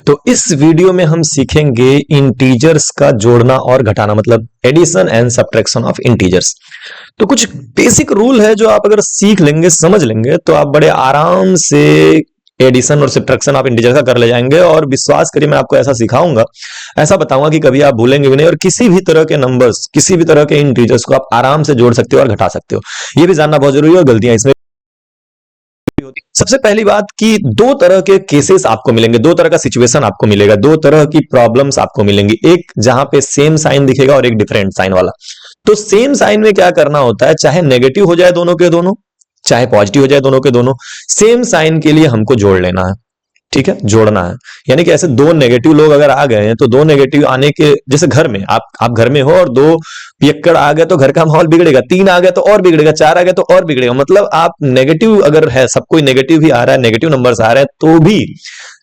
तो इस वीडियो में हम सीखेंगे इंटीजर्स का जोड़ना और घटाना, मतलब addition and subtraction of integers. तो कुछ बेसिक रूल है जो आप अगर सीख लेंगे, समझ लेंगे, तो आप बड़े आराम से एडिशन और सब्ट्रैक्शन ऑफ इंटीजर का कर ले जाएंगे। और विश्वास करिए, मैं आपको ऐसा सिखाऊंगा, ऐसा बताऊंगा कि कभी आप भूलेंगे भी नहीं। और किसी भी तरह के नंबर्स, किसी भी तरह के इंटीजर्स को आप आराम से जोड़ सकते हो और घटा सकते हो। ये भी जानना बहुत जरूरी है और गलतियां इसमें होती हैं। सबसे पहली बात कि दो तरह के केसेस आपको मिलेंगे, दो तरह का सिचुएशन आपको मिलेगा, दो तरह की प्रॉब्लम्स आपको मिलेंगी। एक जहां पे सेम साइन दिखेगा और एक डिफरेंट साइन वाला। तो सेम साइन में क्या करना होता है, चाहे नेगेटिव हो जाए दोनों के दोनों, चाहे पॉजिटिव हो जाए दोनों के दोनों, सेम साइन के लिए हमको जोड़ लेना है। ठीक है, जोड़ना है। यानी कि ऐसे दो नेगेटिव लोग अगर आ गए हैं तो दो नेगेटिव आने के, जैसे घर में आप घर में हो और दो पियक्कड़ आ गए तो घर का माहौल बिगड़ेगा, तीन आ गए तो और बिगड़ेगा, चार आ गए तो और बिगड़ेगा। मतलब आप नेगेटिव अगर है, सब कोई नेगेटिव ही आ रहा है, नेगेटिव नंबर्स आ रहे हैं, तो भी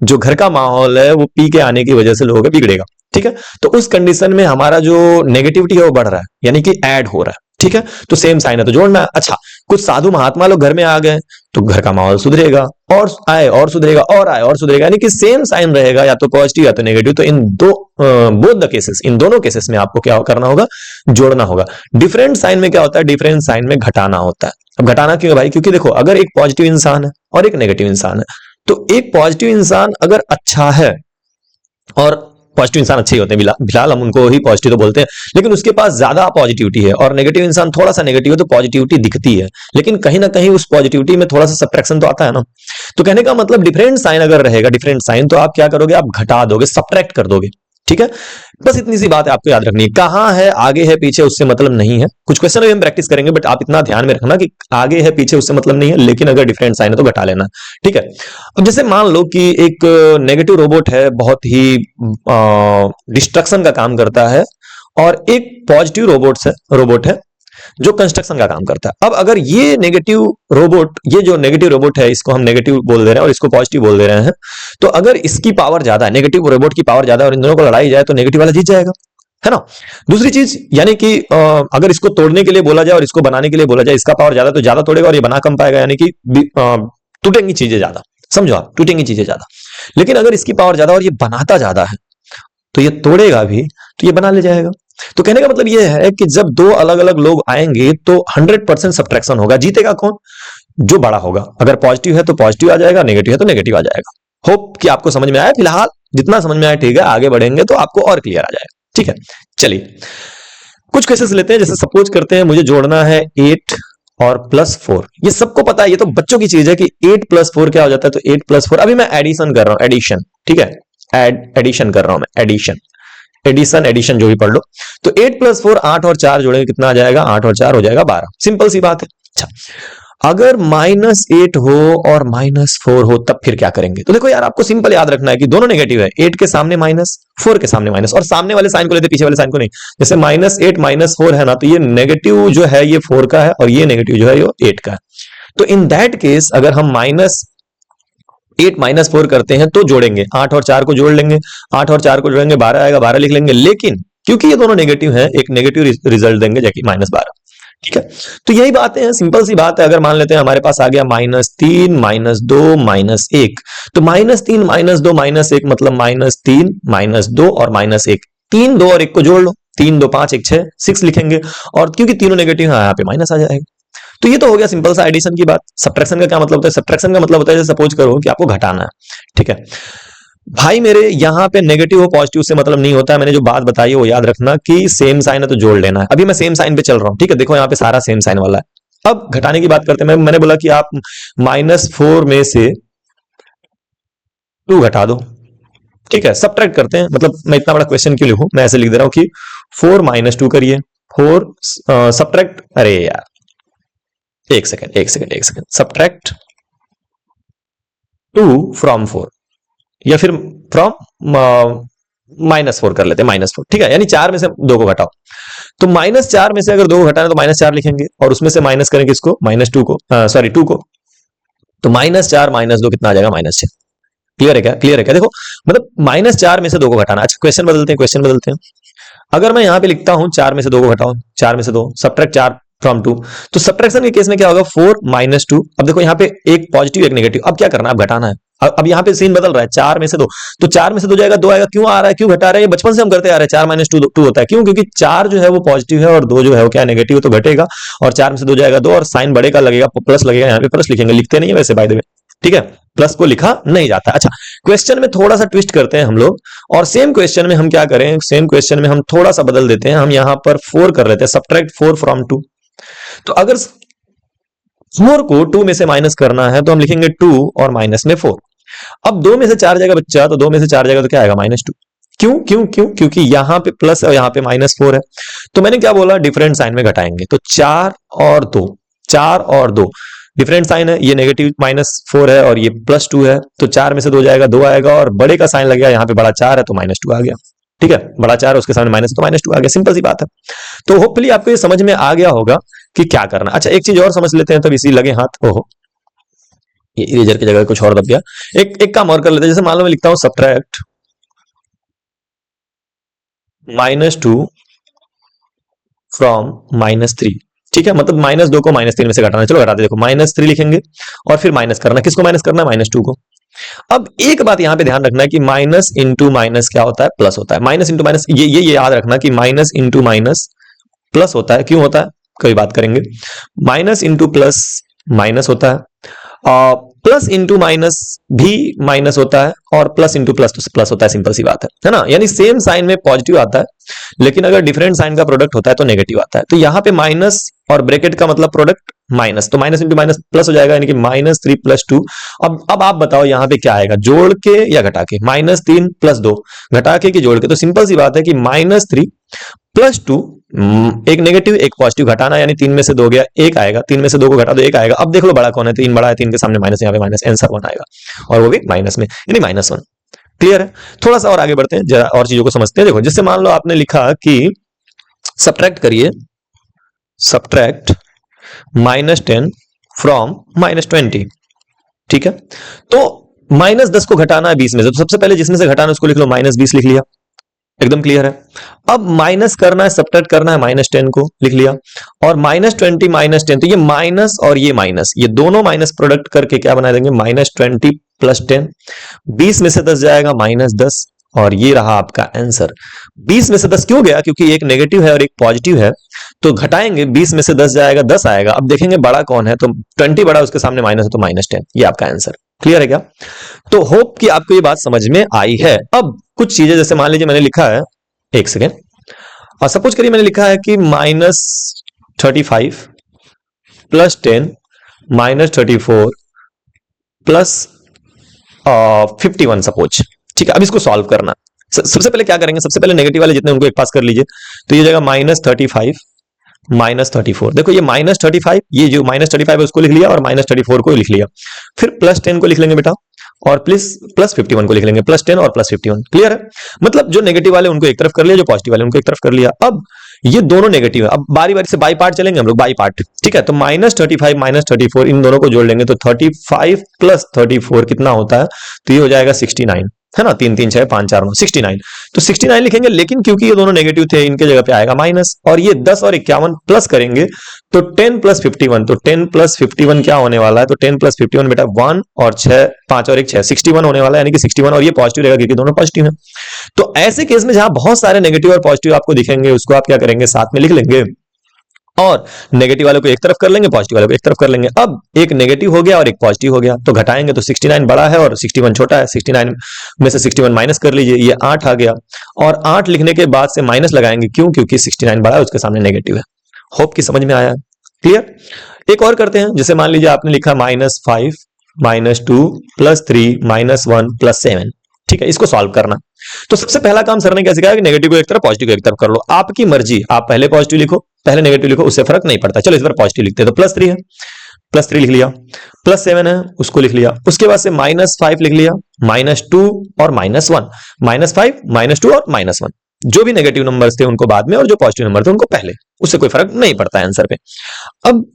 जो घर का माहौल है वो पी के आने की वजह से लोगों का बिगड़ेगा। ठीक है, तो उस कंडीशन में हमारा जो नेगेटिविटी है वो बढ़ रहा है, यानी कि ऐड हो रहा है। ठीक है, तो सेम साइन है तो जोड़ना है। अच्छा, कुछ साधु महात्मा लोग घर में आ गए तो घर का माहौल सुधरेगा, और आए और सुधरेगा, और आए और सुधरेगा, यानी कि सेम साइन रहेगा, या तो पॉजिटिव या तो नेगेटिव। तो इन दो बोथ द केसेस, इन दोनों केसेस में आपको क्या करना होगा, जोड़ना होगा। डिफरेंट साइन में क्या होता है, डिफरेंट साइन में घटाना होता है। अब घटाना क्यों भाई, क्योंकि देखो, अगर एक पॉजिटिव इंसान है और एक नेगेटिव इंसान है, तो एक पॉजिटिव इंसान अगर अच्छा है, और पॉजिटिव इंसान अच्छे ही होते हैं, फिलहाल हम उनको ही पॉजिटिव तो बोलते हैं, लेकिन उसके पास ज्यादा पॉजिटिविटी है, और नेगेटिव इंसान थोड़ा सा नेगेटिव है तो पॉजिटिविटी दिखती है, लेकिन कहीं ना कहीं उस पॉजिटिविटी में थोड़ा सा सब्ट्रैक्शन तो आता है ना। तो कहने का मतलब डिफरेंट साइन अगर रहेगा, डिफरेंट साइन, तो आप क्या करोगे, आप घटा दोगे, सब्ट्रैक्ट कर दोगे। ठीक है, बस इतनी सी बात है आपको याद रखनी है। कहां है, आगे है, पीछे, उससे मतलब नहीं है। कुछ क्वेश्चन अभी हम प्रैक्टिस करेंगे, बट आप इतना ध्यान में रखना कि आगे है पीछे उससे मतलब नहीं है, लेकिन अगर डिफरेंट साइन है तो घटा लेना। ठीक है, अब जैसे मान लो कि एक नेगेटिव रोबोट है, बहुत ही डिस्ट्रक्शन का काम करता है, और एक पॉजिटिव रोबोट है जो कंस्ट्रक्शन का काम करता है। अब अगर ये नेगेटिव रोबोट, ये जो नेगेटिव रोबोट है, इसको हम नेगेटिव बोल दे रहे हैं और इसको पॉजिटिव बोल दे रहे हैं, तो अगर इसकी पावर ज्यादा है, नेगेटिव रोबोट की पावर ज्यादा है, और इन दोनों को लड़ाई जाए तो नेगेटिव वाला जीत जाएगा, है ना। दूसरी चीज, यानी कि अगर इसको तोड़ने के लिए बोला जाए और इसको बनाने के लिए बोला जाए, इसका पावर ज्यादा तो ज्यादा तोड़ेगा और ये बना कम पाएगा, यानी कि टूटेंगी चीजें ज्यादा, समझो आप, टूटेंगी चीजें ज्यादा। लेकिन अगर इसकी पावर ज्यादा और ये बनाता ज्यादा है, तो ये तोड़ेगा भी तो ये बना ले जाएगा। तो कहने का मतलब ये है कि जब दो अलग अलग लोग आएंगे तो 100% सब्ट्रैक्शन होगा। जीतेगा कौन, जो बड़ा होगा। अगर पॉजिटिव है तो पॉजिटिव आ जाएगा, नेगेटिव है तो नेगेटिव आ जाएगा। होप कि आपको समझ में आया। फिलहाल जितना समझ में आया ठीक है, आगे बढ़ेंगे तो आपको और क्लियर आ जाएगा। ठीक है, चलिए कुछ केसेस लेते हैं। जैसे सपोज करते हैं मुझे जोड़ना है 8 और +4। ये सबको पता है, ये तो बच्चों की चीज है कि 8 + 4 क्या हो जाता है। तो 8 + 4, अभी मैं एडिशन कर रहा हूं, एडिशन। ठीक है, एडिशन कर रहा हूं मैं, एडिशन जो भी पढ़ लो। तो 8 + 4, 8 और 4 जोड़ेंगे कितना आ जाएगा, 8 और 4 हो जाएगा 12। सिंपल सी बात है। अच्छा, अगर -8 हो और -4 हो तब फिर क्या करेंगे। तो देखो यार, आपको सिंपल याद रखना है कि दोनों नेगेटिव है, 8 के सामने माइनस, 4 के सामने माइनस, और सामने वाले साइन को लेते, पीछे वाले साइन को नहीं। जैसे -8 -4 है ना, तो ये नेगेटिव जो है ये 4 का है, और ये नेगेटिव जो है ये 8 का है। तो इन दैट केस अगर हम -8 -4 करते हैं तो जोड़ेंगे, 8 और 4 को जोड़ लेंगे, 8 और 4 को जोड़ेंगे 12 आएगा, 12 लिख लेंगे। लेकिन क्योंकि ये दोनों नेगेटिव हैं, एक नेगेटिव रिजल्ट देंगे, जबकि -12। ठीक है, तो यही बातें हैं, सिंपल सी बात है। अगर मान लेते हैं हमारे पास आ गया -3 -2 -1, तो -3 -2 -1 मतलब -3 -2 और -1। 3 2 और 1 को जोड़ लो, 3 2 5 1 6, 6 लिखेंगे, और क्योंकि तीनों नेगेटिव है यहाँ पे माइनस आ जाएगा। तो ये तो हो गया सिंपल सा एडिशन की बात। सब्ट्रैक्शन का क्या मतलब होता है, सब्ट्रैक्शन का मतलब होता है, सपोज करो कि आपको घटाना है। ठीक है भाई, मेरे यहाँ पे नेगेटिव हो पॉजिटिव से मतलब नहीं होता है। मैंने जो बात बताई है वो याद रखना कि सेम साइन है तो जोड़ लेना है। अभी मैं सेम साइन पे चल रहा हूं। ठीक है, देखो यहाँ पे सारा सेम साइन वाला है। अब घटाने की बात करते हैं। मैंने बोला कि आप -4 में से 2 घटा दो। ठीक है, सब्ट्रैक्ट करते हैं। मतलब मैं इतना बड़ा क्वेश्चन क्यों लिखूं, मैं ऐसे लिख दे रहा हूं कि 4 - 2 करिए, 4 सब्ट्रैक्ट, अरे यार एक सेकंड, सब्ट्रैक्ट 2 फ्रॉम 4, या फिर फ्रॉम -4 कर लेते हैं, -4। ठीक है, यानी 4 में से 2 को घटाओ। तो -4 में से अगर 2 को घटाना तो -4 लिखेंगे, और उसमें से माइनस करेंगे इसको, -2 को, सॉरी 2 को। तो -4 -2 कितना आ जाएगा, -6। क्लियर है क्या, क्लियर है क्या। देखो मतलब -4 में से 2 को घटाना। अच्छा, क्वेश्चन बदलते हैं। अगर मैं यहां पे लिखता हूं 4 में से 2 को घटाओ, 4 में से 2 सब्ट्रैक्ट 4 फ्रॉम 2, तो सब्ट्रैक्शन के केस में क्या होगा, 4 - 2। अब देखो यहाँ पे एक पॉजिटिव एक नेगेटिव, अब क्या करना है, अब घटाना है। अब यहाँ पे सीन बदल रहा है, 4 में से 2, तो 4 में से 2 जाएगा, 2 आएगा, क्यों आ रहा है, क्यों घटा रहा है, ये बचपन से हम करते आ रहे हैं, 4 माइनस 2 होता है, क्यों, क्योंकि 4 जो है वो पॉजिटिव है और 2 जो है वो क्या नेगेटिव है, तो घटेगा, और 4 में से 2 जाएगा 2, और साइन बड़े का लगेगा प्लस लगेगा, यहाँ पे प्लस लिखेंगे, लिखते नहीं है वैसे बाय द वे, ठीक है, प्लस को लिखा नहीं जाता। अच्छा, क्वेश्चन में थोड़ा सा ट्विस्ट करते हैं हम लोग, और सेम क्वेश्चन में हम क्या करें, सेम क्वेश्चन में हम थोड़ा सा बदल देते हैं, हम यहाँ पर 4 कर लेते हैं, सब्ट्रैक्ट 4 फ्रॉम 2। तो अगर 4 को 2 में से माइनस करना है तो हम लिखेंगे 2 और माइनस में 4। अब 2 में से 4 जाएगा बच्चा, तो 2 में से 4 जाएगा तो क्या आएगा, -2। क्यों क्यों क्यों, क्योंकि यहां पे प्लस और यहां पे -4 है, तो मैंने क्या बोला, डिफरेंट साइन में घटाएंगे, तो 4 और 2, 4 और 2 डिफरेंट साइन है, ये नेगेटिव -4 है और ये +2 है, तो 4 में से 2 जाएगा, 2 आएगा, और बड़े का साइन लगेगा, यहाँ पे बड़ा 4 है तो -2 आ गया, ठीक है, बड़ा 4 है उसके सामने माइनस, तो -2 आ गया, सिंपल सी बात है। तो होपफुली आपको ये समझ में आ गया होगा कि क्या करना। अच्छा, एक चीज और समझ लेते हैं, तब इसी लगे हाथ, ओहो ये इरेजर की जगह कुछ और दब गया, एक काम और कर लेते हैं, जैसे मान लो मैं लिखता हूं सब्ट्रैक्ट -2 फ्रॉम -3, ठीक है, मतलब -2 को -3 में से घटाना, चलो घटाते, देखो -3 लिखेंगे और फिर माइनस करना, किसको माइनस करना है, -2 को। अब एक बात यहां पे ध्यान रखना है कि माइनस इंटू माइनस क्या होता है, प्लस होता है, माइनस इंटू माइनस, ये याद रखना कि माइनस इंटू माइनस प्लस होता है, क्यों होता है, कभी बात करेंगे, माइनस इंटू प्लस माइनस होता है, प्लस इंटू माइनस भी माइनस होता है, और प्लस इंटू प्लस तो प्लस होता है, सिंपल सी बात है ना, यानी सेम साइन में पॉजिटिव आता है, लेकिन अगर डिफरेंट साइन का प्रोडक्ट होता है तो नेगेटिव आता है, तो यहाँ पे माइनस और ब्रैकेट का मतलब प्रोडक्ट माइनस, तो माइनस इंटू माइनस प्लस हो जाएगा, यानी कि -3 + 2। अब आप बताओ यहाँ पे क्या आएगा, जोड़ के या घटा के, -3 + 2 घटा के कि जोड़ के, तो सिंपल सी बात है कि -3 + 2, एक नेगेटिव एक पॉजिटिव, घटाना यानी 3 में से 2 गया, 1 आएगा, 3 में से 2 को घटा दो 1 आएगा। अब देख लो बड़ा कौन है, 3 बड़ा है, 3 के सामने माइनस, यहाँ पे माइनस, आंसर 1 आएगा, और वो भी माइनस में, यानी -1। क्लियर है, थोड़ा सा और आगे बढ़ते हैं, जरा और चीजों को समझते हैं। देखो, जैसे मान लो आपने लिखा कि सब्ट्रैक्ट करिए, सब्ट्रैक्ट -10 फ्रॉम -20, ठीक है, तो -10 को घटाना है 20 में से, तो सबसे पहले जिसमें से घटाना है उसको लिख लो, -20 लिख लिया, एकदम क्लियर है। अब माइनस करना है, सब्ट्रैक्ट करना है, -10 को लिख लिया, और -20 -10, तो ये माइनस और ये माइनस, ये दोनों माइनस प्रोडक्ट करके क्या बना देंगे, -20 + 10, 20 में से 10 जाएगा, -10, और ये रहा आपका आंसर। 20 में से 10 क्यों गया, क्योंकि एक नेगेटिव है और एक पॉजिटिव है, तो घटाएंगे, 20 में से 10 जाएगा, 10 आएगा। अब देखेंगे बड़ा कौन है, तो 20 बड़ा, उसके सामने माइनस है, तो -10, ये आपका आंसर। क्लियर है क्या? तो होप कि आपको ये बात समझ में आई है। अब कुछ चीजें, जैसे मान लीजिए मैंने लिखा है, एक सेकेंड, और सपोज करिए मैंने लिखा है कि -35 + 10 -34 + 51 सपोज, ठीक है। अब इसको सॉल्व करना, सबसे पहले क्या करेंगे, सबसे पहले नेगेटिव वाले जितने उनको एक पास कर लीजिए, तो ये जाएगा -35 -34, देखो ये -35, ये जो -35 है उसको लिख लिया, और -34 को लिख लिया, फिर +10 को लिख लेंगे बेटा, और +51 को लिख लेंगे, +10 और +51। क्लियर है, मतलब जो नेगेटिव वाले उनको एक तरफ कर लिया, जो पॉजिटिव वाले उनको एक तरफ कर लिया। अब ये दोनों नेगेटिव है, अब बारी बारी से बाई पार्ट चलेंगे हम लोग, बाई पार्ट, ठीक है। तो -35 -34 इन दोनों को जोड़ लेंगे, तो 35 + 34 कितना होता है, तो ये हो जाएगा 69, है ना, 3 3 6 5 4 9, 69, तो 69 लिखेंगे, लेकिन क्योंकि ये दोनों नेगेटिव थे, इनके जगह पे आएगा माइनस, और ये 10 और 51 प्लस करेंगे, तो 10 + 51, तो 10 + 51 क्या होने वाला है, तो 10 + 51 बेटा 1 और 6, 5 और 1 6, 61 होने वाला है, यानी कि 61, और ये पॉजिटिव रहेगा क्योंकि दोनों पॉजिटिव हैं। तो ऐसे केस में जहां बहुत सारे नेगेटिव और पॉजिटिव आपको दिखेंगे, उसको आप क्या करेंगे, साथ में लिख लेंगे, और नेगेटिव वाले को एक तरफ कर लेंगे, पॉजिटिव वाले को एक तरफ कर लेंगे। अब एक नेगेटिव हो गया और एक पॉजिटिव हो गया, तो घटाएंगे, तो 69 बड़ा है और 61 छोटा है, 69 में से 61 माइनस कर लीजिए, ये 8 आ गया, और 8 लिखने के बाद से माइनस लगाएंगे, क्यों, क्योंकि 69 बड़ा है, उसके सामने नेगेटिव है। होप कि समझ में आया, क्लियर। एक और करते हैं, जैसे मान लीजिए आपने लिखा -5 -2 + 3 -1 + 7, ठीक है, इसको सॉल्व करना। तो सबसे पहला काम सर ने क्या सिखाया कि नेगेटिव को एक तरफ, पॉजिटिव को एक तरफ कर लो, आपकी मर्जी, आप पहले पॉजिटिव लिखो, पहले नेगेटिव लिखो, उससे फर्क नहीं पड़ता। चलो इस बार पॉजिटिव लिखते हैं, तो +3 है, +3 लिख लिया, +7 है, उसको लिख लिया, उसके बाद से -5 लिख लिया, -2 और -1, -5 -2 और -1, जो भी नेगेटिव नंबर्स थे उनको बाद में, और जो पॉजिटिव नंबर थे उनको पहले, उससे कोई फर्क नहीं पड़ता आंसर पे। अब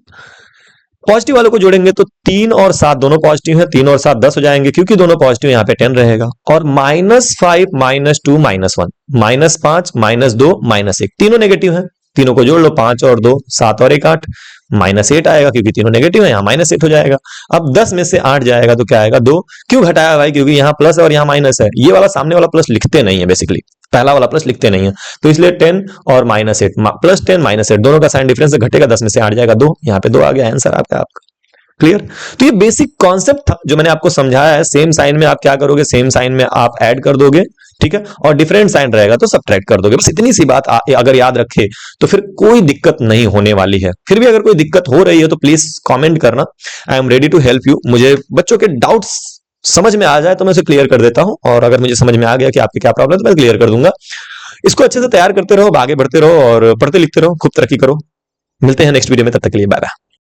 पॉजिटिव वालों को जोड़ेंगे, तो 3 और 7 दोनों पॉजिटिव हैं, 3 और 7 10 हो जाएंगे, क्योंकि दोनों पॉजिटिव, यहाँ पे 10 रहेगा, और -5 -2 -1, -5 -2 -1, तीनों नेगेटिव हैं, तीनों को जोड़ लो, 5 और 2 7 और 1 8, -8 आएगा क्योंकि तीनों नेगेटिव है, यहाँ -8 हो जाएगा। अब 10 में से 8 जाएगा तो क्या आएगा 2। क्यों घटाया भाई? क्योंकि यहाँ प्लस और यहाँ माइनस है। ये वाला सामने वाला प्लस लिखते नहीं है, बेसिकली पहला वाला प्लस लिखते नहीं है, तो इसलिए 10 और -8, +10 -8 दोनों का साइन डिफरेंस घटेगा, 10 में से 8 जाएगा 2, यहाँ पे 2 आ गया आंसर आपका। क्लियर? तो ये बेसिक कॉन्सेप्ट था जो मैंने आपको समझाया है। सेम साइन में आप क्या करोगे, सेम साइन में आप ऐड कर दोगे, ठीक है, और डिफरेंट साइन रहेगा तो सब्ट्रैक्ट कर दोगे। बस इतनी सी बात अगर याद रखे तो फिर कोई दिक्कत नहीं होने वाली है। फिर भी अगर कोई दिक्कत हो रही है तो प्लीज कमेंट करना, I am ready to help you. मुझे बच्चों के डाउट्स समझ में आ जाए तो मैं उसे क्लियर कर देता हूं, और अगर मुझे समझ में आ गया कि आपकी क्या प्रॉब्लम है तो मैं क्लियर कर दूंगा। इसको अच्छे से तैयार करते रहो, आगे बढ़ते रहो और पढ़ते लिखते रहो, खूब तरक्की करो। मिलते हैं नेक्स्ट वीडियो में, तब तक के लिए बाय बाय।